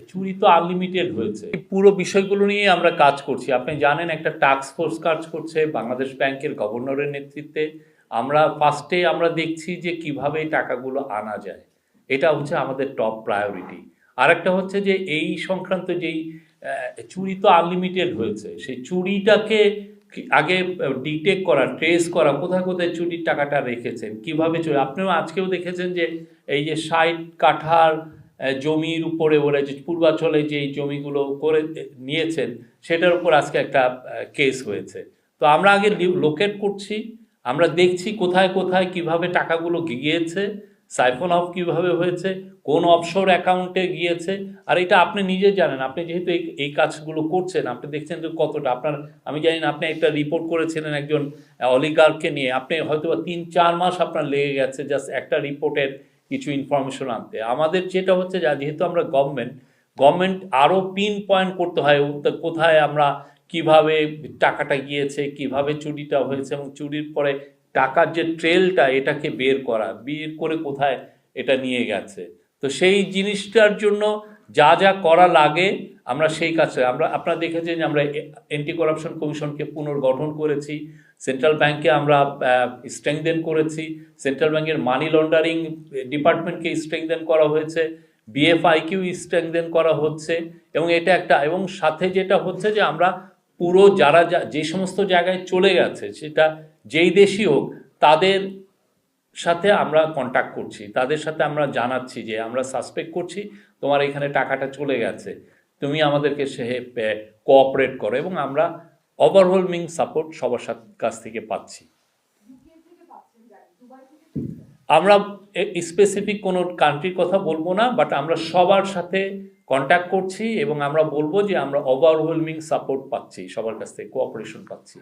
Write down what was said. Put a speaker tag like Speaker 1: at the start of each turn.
Speaker 1: চুরি তো আনলিমিটেড হয়েছে। পুরো বিষয়গুলো নিয়ে আমরা কাজ করছি। আপনি জানেন একটা টাস্ক ফোর্স কাজ করছে বাংলাদেশ ব্যাংকের গভর্নরের নেতৃত্বে। ফার্স্টে আমরা দেখছি যে কিভাবে টাকাগুলো আনা যায়, এটা হচ্ছে আমাদের টপ প্রায়োরিটি। আরেকটা হচ্ছে যে এই সংক্রান্ত যেই চুরি তো আনলিমিটেড হয়েছে, সেই চুরিটাকে আগে ডিটেক্ট করা, ট্রেস করা, কোথায় কোথায় চুরির টাকাটা রেখেছেন, কিভাবে চুরি। আপনিও আজকেও দেখেছেন যে এই যে 60 কাঠার জমির উপরে ওরা যে পূর্বাঞ্চলে যে জমিগুলো করে নিয়েছেন, সেটার উপর আজকে একটা কেস হয়েছে। তো আমরা আগে লোকেট করছি, আমরা দেখছি কোথায় কোথায় কিভাবে টাকাগুলো গিয়েছে, সাইফন অফ কিভাবে হয়েছে, কোন অফশোর অ্যাকাউন্টে গিয়েছে। আর এটা আপনি নিজে জানেন, আপনি যেহেতু এই কাজগুলো করছেন, আপনি দেখছেন যে কতটা আপনার, আমি জানি না, আপনি একটা রিপোর্ট করেছিলেন একজন অলিগারকে নিয়ে, আপনি হয়তো 3-4 মাস আপনার লেগে গেছে জাস্ট একটা রিপোর্টের কিছু ইনফরমেশন আনতে। আমাদের যেটা হচ্ছে, যেহেতু আমরা গভর্নমেন্ট আরও পিন পয়েন্ট করতে হয় কোথায় আমরা কিভাবে টাকাটা গিয়েছে, কিভাবে চুরিটা হয়েছে, এবং চুরির পরে টাকার যে ট্রেলটা, এটাকে বের করে কোথায় এটা নিয়ে গেছে। তো সেই জিনিসটার জন্য যা যা করা লাগে আমরা সেই কাজটা, আপনারা দেখেছেন যে আমরা অ্যান্টি করাপশন কমিশনকে পুনর্গঠন করেছি, সেন্ট্রাল ব্যাংকে আমরা স্ট্রেংথেন করেছি, সেন্ট্রাল ব্যাংকের মানি লন্ডারিং ডিপার্টমেন্টকে স্ট্রেংথেন করা হয়েছে, বিএফআইকিউ স্ট্রেংথেন করা হচ্ছে। এবং এটা একটা, এবং সাথে যেটা হচ্ছে যে আমরা পুরো যারা যে সমস্ত জায়গায় চলে গেছে, সেটা যেই দেশই হোক, তাদের সাথে আমরা কন্ট্যাক্ট করছি, তাদের সাথে আমরা জানাচ্ছি যে আমরা সাসপেক্ট করছি তোমার এখানে টাকাটা চলে গেছে, তুমি আমাদেরকে সে কোঅপারেট করো। এবং আমরা ওভারওয়েলমিং সাপোর্ট সবার কাছ থেকে পাচ্ছি। আমরা স্পেসিফিক কোনো কান্ট্রির কথা বলবো না, বাট আমরা সবার সাথে কন্ট্যাক্ট করছি এবং আমরা বলবো যে আমরা ওভারওয়েলমিং সাপোর্ট পাচ্ছি, সবার কাছ থেকে কোঅপারেশন পাচ্ছি।